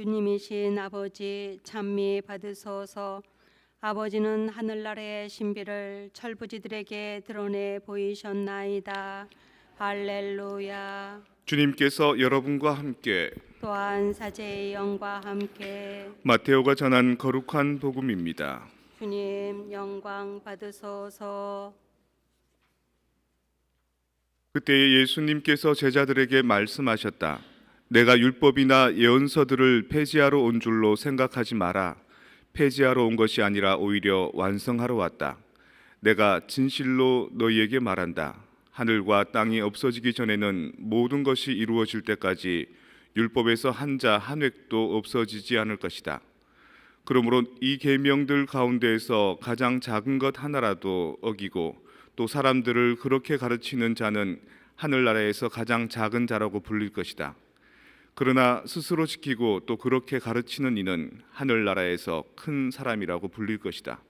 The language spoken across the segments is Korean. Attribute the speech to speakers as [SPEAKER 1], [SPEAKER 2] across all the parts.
[SPEAKER 1] 주님이신 아버지 찬미 받으소서. 아버지는 하늘나라의 신비를 철부지들에게 드러내 보이셨나이다. 할렐루야.
[SPEAKER 2] 주님께서 여러분과 함께
[SPEAKER 1] 또한 사제의 영과 함께
[SPEAKER 2] 마테오가 전한 거룩한 복음입니다.
[SPEAKER 1] 주님 영광 받으소서.
[SPEAKER 2] 그때 예수님께서 제자들에게 말씀하셨다. 내가 율법이나 예언서들을 폐지하러 온 줄로 생각하지 마라. 폐지하러 온 것이 아니라 오히려 완성하러 왔다. 내가 진실로 너희에게 말한다. 하늘과 땅이 없어지기 전에는 모든 것이 이루어질 때까지 율법에서 한자 한 획도 없어지지 않을 것이다. 그러므로 이 계명들 가운데에서 가장 작은 것 하나라도 어기고 또 사람들을 그렇게 가르치는 자는 하늘나라에서 가장 작은 자라고 불릴 것이다. 그러나 스스로 지키고 또 그렇게 가르치는 이는 하늘나라에서 큰 사람이라고 불릴 것이다.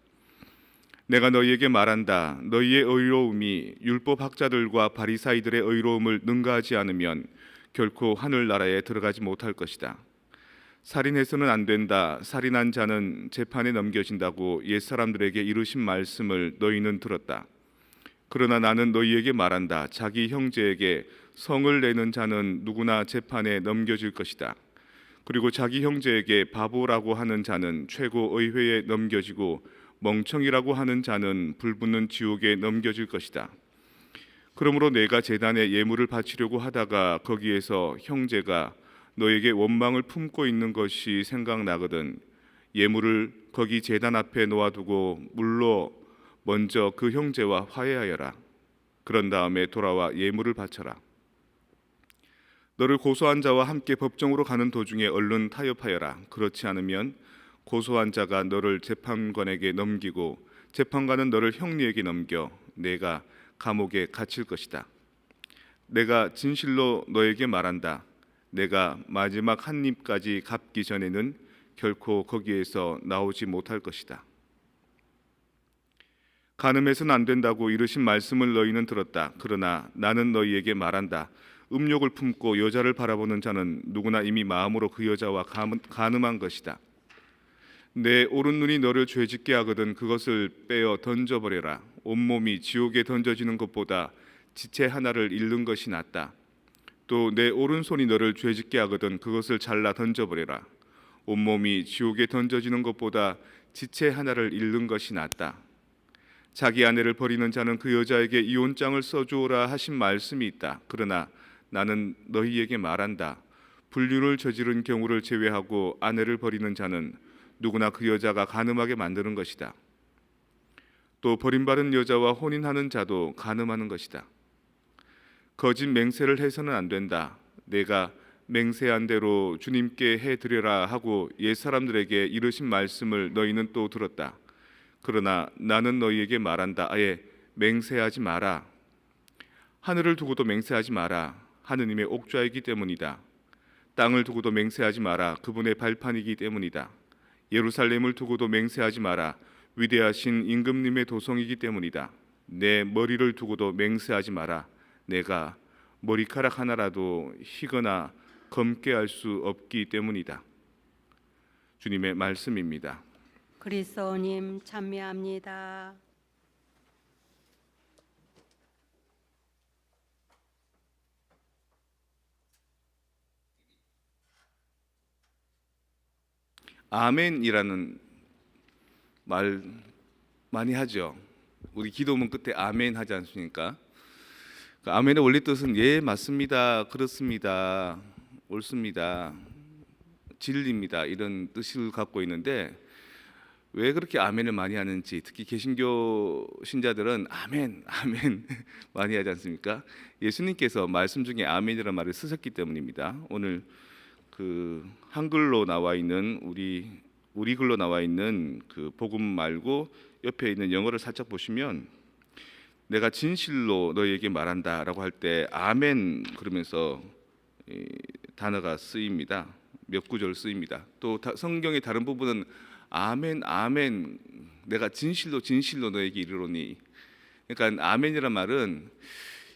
[SPEAKER 2] 내가 너희에게 말한다. 너희의 의로움이 율법학자들과 바리사이들의 의로움을 능가하지 않으면 결코 하늘나라에 들어가지 못할 것이다. 살인해서는 안 된다. 살인한 자는 재판에 넘겨진다고 옛사람들에게 이르신 말씀을 너희는 들었다. 그러나 나는 너희에게 말한다. 자기 형제에게 성을 내는 자는 누구나 재판에 넘겨질 것이다. 그리고 자기 형제에게 바보라고 하는 자는 최고 의회에 넘겨지고 멍청이라고 하는 자는 불붙는 지옥에 넘겨질 것이다. 그러므로 내가 제단에 예물을 바치려고 하다가 거기에서 형제가 너에게 원망을 품고 있는 것이 생각나거든 예물을 거기 제단 앞에 놓아두고 물로 먼저 그 형제와 화해하여라. 그런 다음에 돌아와 예물을 바쳐라. 너를 고소한 자와 함께 법정으로 가는 도중에 얼른 타협하여라. 그렇지 않으면 고소한 자가 너를 재판관에게 넘기고 재판관은 너를 형리에게 넘겨 내가 감옥에 갇힐 것이다. 내가 진실로 너에게 말한다. 내가 마지막 한 입까지 갚기 전에는 결코 거기에서 나오지 못할 것이다. 간음해서는 안 된다고 이르신 말씀을 너희는 들었다. 그러나 나는 너희에게 말한다. 음욕을 품고 여자를 바라보는 자는 누구나 이미 마음으로 그 여자와 간음한 것이다. 내 오른눈이 너를 죄짓게 하거든 그것을 빼어 던져버려라. 온몸이 지옥에 던져지는 것보다 지체 하나를 잃는 것이 낫다. 또 내 오른손이 너를 죄짓게 하거든 그것을 잘라 던져버려라. 온몸이 지옥에 던져지는 것보다 지체 하나를 잃는 것이 낫다. 자기 아내를 버리는 자는 그 여자에게 이혼장을 써주오라 하신 말씀이 있다. 그러나 나는 너희에게 말한다. 불륜을 저지른 경우를 제외하고 아내를 버리는 자는 누구나 그 여자가 간음하게 만드는 것이다. 또 버림받은 여자와 혼인하는 자도 간음하는 것이다. 거짓 맹세를 해서는 안 된다. 내가 맹세한 대로 주님께 해드려라 하고 옛사람들에게 이르신 말씀을 너희는 또 들었다. 그러나 나는 너희에게 말한다. 아예 맹세하지 마라. 하늘을 두고도 맹세하지 마라. 하느님의 옥좌이기 때문이다. 땅을 두고도 맹세하지 마라. 그분의 발판이기 때문이다. 예루살렘을 두고도 맹세하지 마라. 위대하신 임금님의 도성이기 때문이다. 내 머리를 두고도 맹세하지 마라. 내가 머리카락 하나라도 희거나 검게 할 수 없기 때문이다. 주님의 말씀입니다.
[SPEAKER 1] 그리스도님 찬미합니다.
[SPEAKER 2] 아멘이라는 말 많이 하죠. 우리 기도문 끝에 아멘 하지 않습니까? 그 아멘의 원래 뜻은 예 맞습니다, 그렇습니다, 옳습니다, 진리입니다 이런 뜻을 갖고 있는데 왜 그렇게 아멘을 많이 하는지 특히 개신교 신자들은 아멘 아멘 많이 하지 않습니까? 예수님께서 말씀 중에 아멘이라는 말을 쓰셨기 때문입니다. 오늘 그 한글로 나와 있는 우리 글로 나와 있는 그 복음 말고 옆에 있는 영어를 살짝 보시면 내가 진실로 너희에게 말한다라고 할 때 아멘 그러면서 이 단어가 쓰입니다. 몇 구절 쓰입니다. 또 성경의 다른 부분은 아멘 아멘 내가 진실로 진실로 너에게 이르노니. 그러니까 아멘이란 말은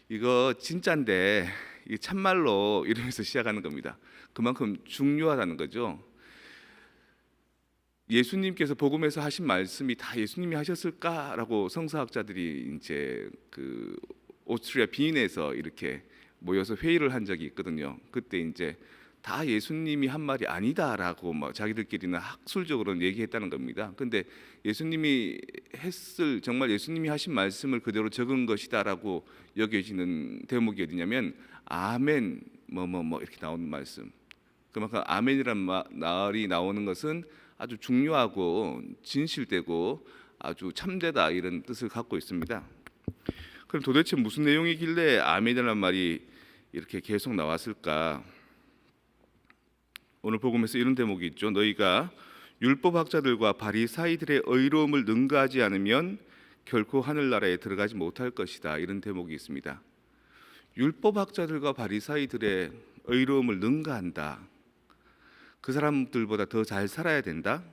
[SPEAKER 2] 이거 진짜인데 이게 참말로 이러면서 시작하는 겁니다. 그만큼 중요하다는 거죠. 예수님께서 복음에서 하신 말씀이 다 예수님이 하셨을까라고 성서학자들이 이제 그 오스트리아 빈에서 이렇게 모여서 회의를 한 적이 있거든요. 그때 이제 다 예수님이 한 말이 아니다라고 뭐 자기들끼리는 학술적으로는 얘기했다는 겁니다. 근데 예수님이 했을 정말 예수님이 하신 말씀을 그대로 적은 것이다라고 여겨지는 대목이 어디냐면 아멘 뭐 이렇게 나오는 말씀. 그만큼 아멘이란 말이 나오는 것은 아주 중요하고 진실되고 아주 참되다 이런 뜻을 갖고 있습니다. 그럼 도대체 무슨 내용이길래 아멘이라는 말이 이렇게 계속 나왔을까? 오늘 복음에서 이런 대목이 있죠. 너희가 율법학자들과 바리사이들의 의로움을 능가하지 않으면 결코 하늘나라에 들어가지 못할 것이다. 이런 대목이 있습니다. 율법학자들과 바리사이들의 의로움을 능가한다. 그 사람들보다 더 잘 살아야 된다.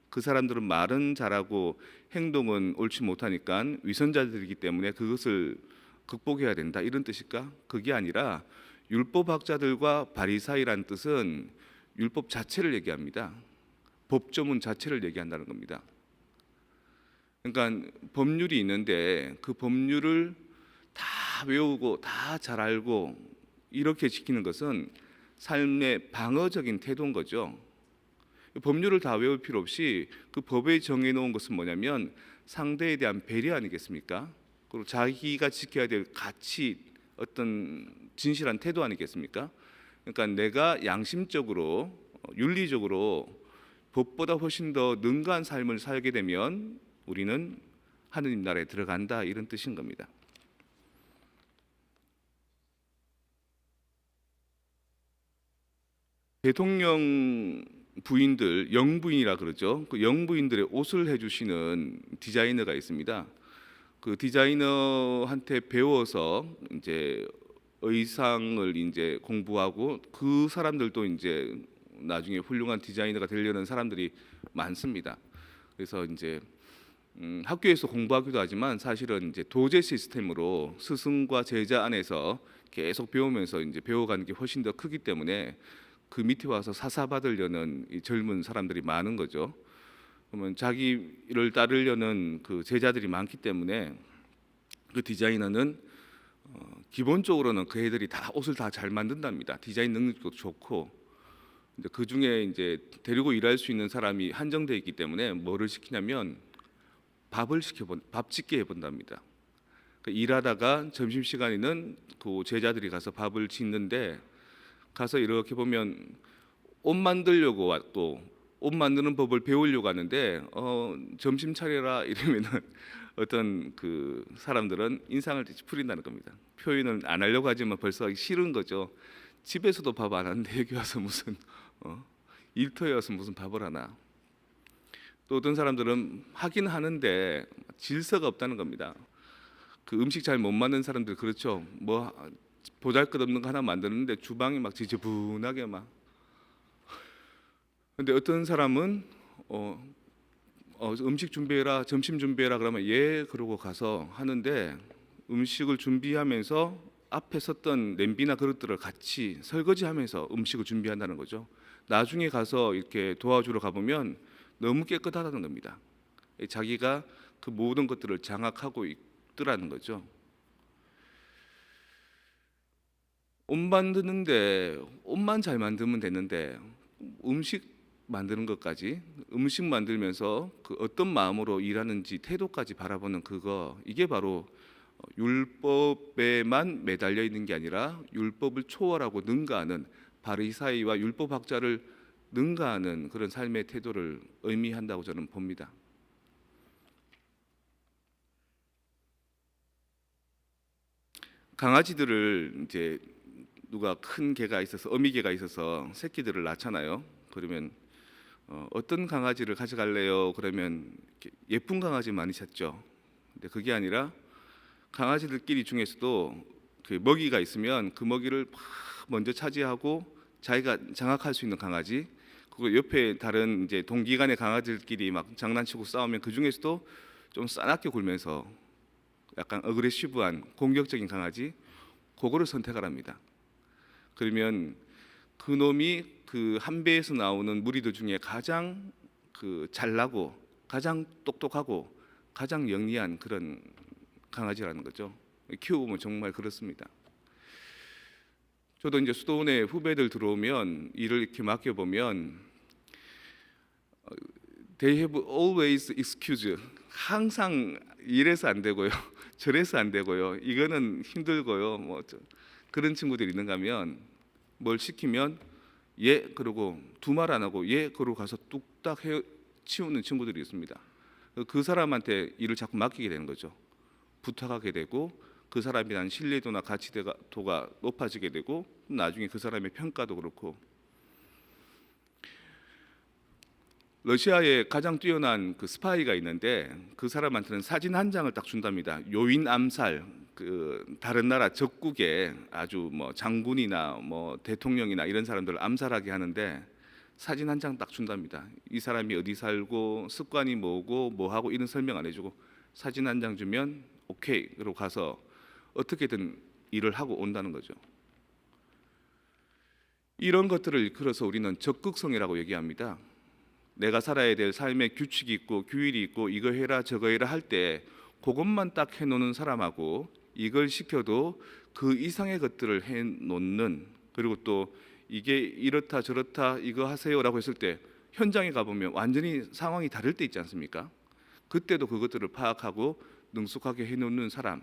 [SPEAKER 2] 그 사람들은 말은 잘하고 행동은 옳지 못하니까 위선자들이기 때문에 그것을 극복해야 된다. 이런 뜻일까? 그게 아니라 율법학자들과 바리사이란 뜻은 율법 자체를 얘기합니다. 법조문 자체를 얘기한다는 겁니다. 그러니까 법률이 있는데 그 법률을 다 외우고 다 잘 알고 이렇게 지키는 것은 삶의 방어적인 태도인 거죠. 법률을 다 외울 필요 없이 그 법에 정해놓은 것은 뭐냐면 상대에 대한 배려 아니겠습니까? 그리고 자기가 지켜야 될 가치, 어떤 진실한 태도 아니겠습니까? 그러니까 내가 양심적으로 윤리적으로 법보다 훨씬 더 능가한 삶을 살게 되면 우리는 하느님 나라에 들어간다 이런 뜻인 겁니다. 대통령 부인들 영부인이라 그러죠. 그 영부인들의 옷을 해주시는 디자이너가 있습니다. 그 디자이너한테 배워서 이제 의상을 이제 공부하고 그 사람들도 이제 나중에 훌륭한 디자이너가 되려는 사람들이 많습니다. 그래서 이제 학교에서 공부하기도 하지만 사실은 이제 도제 시스템으로 스승과 제자 안에서 계속 배우면서 이제 배워가는 게 훨씬 더 크기 때문에 그 밑에 와서 사사받으려는 이 젊은 사람들이 많은 거죠. 그러면 자기를 따르려는 그 제자들이 많기 때문에 그 디자이너는 기본적으로는 그 애들이 다 옷을 다 잘 만든답니다. 디자인 능력도 좋고 그 중에 이제 데리고 일할 수 있는 사람이 한정되어 있기 때문에 뭐를 시키냐면 밥 짓게 해본답니다. 그러니까 일하다가 점심 시간에는 그 제자들이 가서 밥을 짓는데 가서 이렇게 보면 옷 만들려고 왔고 옷 만드는 법을 배우려고 하는데 점심 차려라 이러면은 어떤 그 사람들은 인상을 찌푸린다는 겁니다. 표현을 안 하려고 하지만 벌써 하기 싫은 거죠. 집에서도 밥 안 하는데 여기 와서 무슨 일터에 와서 무슨 밥을 하나. 또 어떤 사람들은 하긴 하는데 질서가 없다는 겁니다. 그 음식 잘 못 만드는 사람들 그렇죠. 뭐 보잘것없는 거 하나 만드는데 주방이 막 지저분하게 막. 근데 어떤 사람은 음식 준비해라, 점심 준비해라 그러면 예 그러고 가서 하는데 음식을 준비하면서 앞에 섰던 냄비나 그릇들을 같이 설거지하면서 음식을 준비한다는 거죠. 나중에 가서 이렇게 도와주러 가보면 너무 깨끗하다는 겁니다. 자기가 그 모든 것들을 장악하고 있더라는 거죠. 옷 만드는데 옷만 잘 만들면 되는데 음식 만드는 것까지 음식 만들면서 그 어떤 마음으로 일하는지 태도까지 바라보는 그거 이게 바로 율법에만 매달려 있는 게 아니라 율법을 초월하고 능가하는 바리사이와 율법학자를 능가하는 그런 삶의 태도를 의미한다고 저는 봅니다. 강아지들을 이제 누가 큰 개가 있어서 어미 개가 있어서 새끼들을 낳잖아요. 그러면 어떤 강아지를 가져갈래요? 그러면 예쁜 강아지 많이 찾죠. 근데 그게 아니라 강아지들끼리 중에서도 그 먹이가 있으면 그 먹이를 먼저 차지하고 자기가 장악할 수 있는 강아지, 그리고 옆에 다른 이제 동기간의 강아지들끼리 막 장난치고 싸우면 그 중에서도 좀 싸납게 굴면서 약간 어그레시브한 공격적인 강아지, 그거를 선택을 합니다. 그러면 그 놈이 그 한 배에서 나오는 무리들 중에 가장 그 잘나고 가장 똑똑하고 가장 영리한 그런 강아지라는 거죠. 키워보면 정말 그렇습니다. 저도 이제 수도원에 후배들 들어오면 일을 이렇게 맡겨보면 they have always excuse. 항상 이래서 안 되고요, 저래서 안 되고요, 이거는 힘들고요, 뭐 그런 친구들이 있는가 하면 뭘 시키면 예 그러고 두 말 안 하고 예 그러고 가서 뚝딱 해 치우는 친구들이 있습니다. 그 사람한테 일을 자꾸 맡기게 되는 거죠. 부탁하게 되고 그 사람에 대한 신뢰도나 가치도가 높아지게 되고 나중에 그 사람의 평가도 그렇고. 러시아에 가장 뛰어난 그 스파이가 있는데 그 사람한테는 사진 한 장을 딱 준답니다. 요인 암살, 그 다른 나라 적국에 아주 뭐 장군이나 뭐 대통령이나 이런 사람들을 암살하게 하는데 사진 한 장 딱 준답니다. 이 사람이 어디 살고 습관이 뭐고 뭐 하고 이런 설명 안 해주고 사진 한 장 주면 오케이 그러고 가서 어떻게든 일을 하고 온다는 거죠. 이런 것들을 일컬어서 우리는 적극성이라고 얘기합니다. 내가 살아야 될 삶의 규칙이 있고 규율이 있고 이거 해라 저거 해라 할 때 그것만 딱 해놓는 사람하고 이걸 시켜도 그 이상의 것들을 해놓는, 그리고 또 이게 이렇다 저렇다 이거 하세요라고 했을 때 현장에 가보면 완전히 상황이 다를 때 있지 않습니까? 그때도 그것들을 파악하고 능숙하게 해놓는 사람,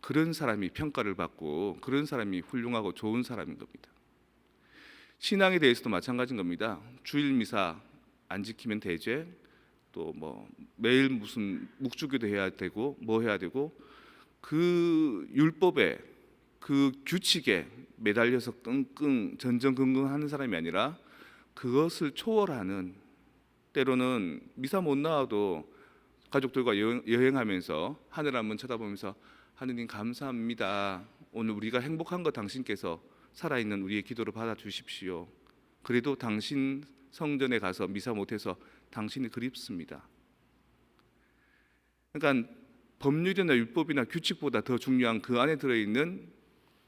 [SPEAKER 2] 그런 사람이 평가를 받고 그런 사람이 훌륭하고 좋은 사람인 겁니다. 신앙에 대해서도 마찬가지인 겁니다. 주일 미사 안 지키면 대죄, 또 뭐 매일 무슨 묵주기도 해야 되고 뭐 해야 되고 그 율법에 그 규칙에 매달려서 끙끙 전전긍긍하는 사람이 아니라 그것을 초월하는, 때로는 미사 못 나와도 가족들과 여행하면서 하늘 한번 쳐다보면서 하느님 감사합니다. 오늘 우리가 행복한 거 당신께서 살아있는 우리의 기도를 받아주십시오. 그래도 당신 성전에 가서 미사 못해서 당신이 그립습니다. 그러니까 법률이나 율법이나 규칙보다 더 중요한 그 안에 들어있는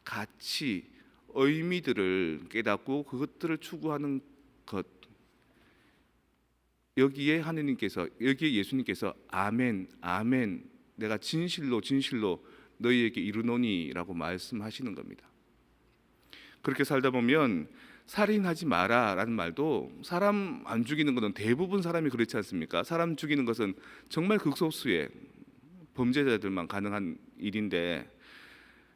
[SPEAKER 2] 가치, 의미들을 깨닫고 그것들을 추구하는 것, 여기에 하느님께서, 여기에 예수님께서 아멘, 아멘, 내가 진실로 진실로 너희에게 이르노니라고 말씀하시는 겁니다. 그렇게 살다 보면 살인하지 마라라는 말도 사람 안 죽이는 것은 대부분 사람이 그렇지 않습니까? 사람 죽이는 것은 정말 극소수의 범죄자들만 가능한 일인데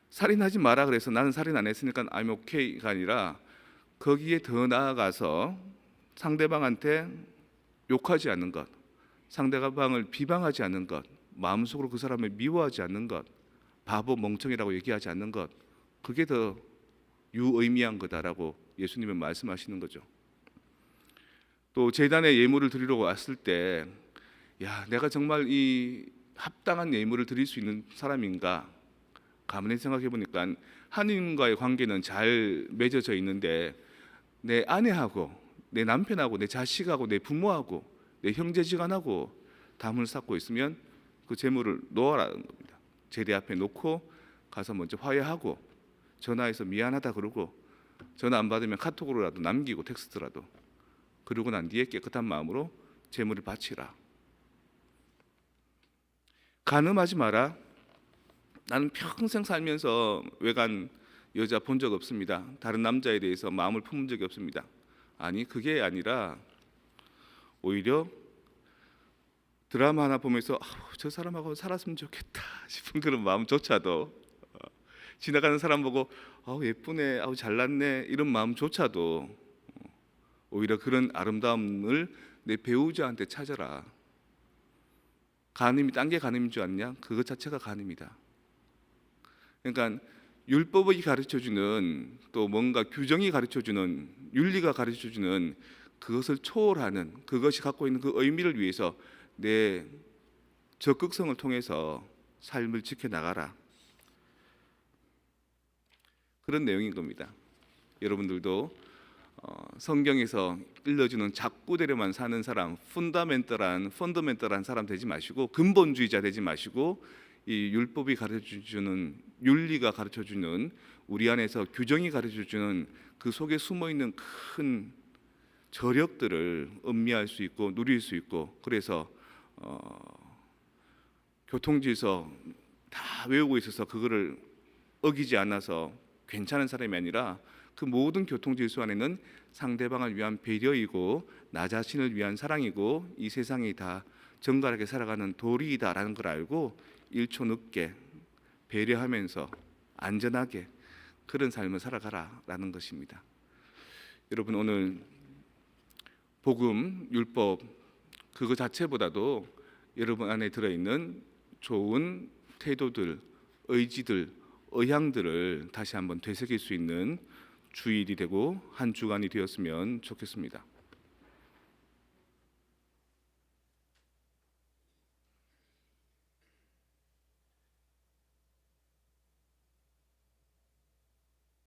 [SPEAKER 2] 살인하지 마라 그래서 나는 살인 안 했으니까 I'm okay가 아니라 거기에 더 나아가서 상대방한테 욕하지 않는 것, 상대방을 비방하지 않는 것, 마음속으로 그 사람을 미워하지 않는 것, 바보 멍청이라고 얘기하지 않는 것, 그게 더 유의미한 거다라고 예수님은 말씀하시는 거죠. 또 제단에 예물을 드리러 왔을 때, 야, 내가 정말 이 합당한 예물을 드릴 수 있는 사람인가? 가만히 생각해 보니까 하나님과의 관계는 잘 맺어져 있는데 내 아내하고 내 남편하고 내 자식하고 내 부모하고 내 형제지간하고 담을 쌓고 있으면 그 재물을 놓아라는 겁니다. 제대 앞에 놓고 가서 먼저 화해하고 전화해서 미안하다 그러고 전화 안 받으면 카톡으로라도 남기고 텍스트라도, 그러고 난 뒤에 깨끗한 마음으로 재물을 바치라. 간음하지 마라. 나는 평생 살면서 외간 여자 본 적 없습니다. 다른 남자에 대해서 마음을 품은 적이 없습니다. 아니, 그게 아니라 오히려 드라마 하나 보면서 저 사람하고 살았으면 좋겠다 싶은 그런 마음조차도, 지나가는 사람 보고 예쁘네, 잘났네 이런 마음조차도 오히려 그런 아름다움을 내 배우자한테 찾아라. 간음이 딴 게 간음인 줄 아냐? 그것 자체가 간음이다. 그러니까 율법이 가르쳐주는, 또 뭔가 규정이 가르쳐주는, 윤리가 가르쳐주는 그것을 초월하는, 그것이 갖고 있는 그 의미를 위해서 내 적극성을 통해서 삶을 지켜나가라, 그런 내용인 겁니다. 여러분들도 성경에서 일러주는 작구대로만 사는 사람, 펀더멘털한 사람 되지 마시고, 근본주의자 되지 마시고, 이 율법이 가르쳐주는, 윤리가 가르쳐주는, 우리 안에서 규정이 가르쳐주는 그 속에 숨어있는 큰 저력들을 음미할 수 있고 누릴 수 있고, 그래서 교통질서 다 외우고 있어서 그거를 어기지 않아서 괜찮은 사람이 아니라 그 모든 교통질서 안에는 상대방을 위한 배려이고 나 자신을 위한 사랑이고 이 세상이 다 정갈하게 살아가는 도리이다라는 걸 알고 1초 늦게 배려하면서 안전하게 그런 삶을 살아가라라는 것입니다. 여러분, 오늘 복음, 율법 그거 자체보다도 여러분 안에 들어있는 좋은 태도들, 의지들, 의향들을 다시 한번 되새길 수 있는 주일이 되고 한 주간이 되었으면 좋겠습니다.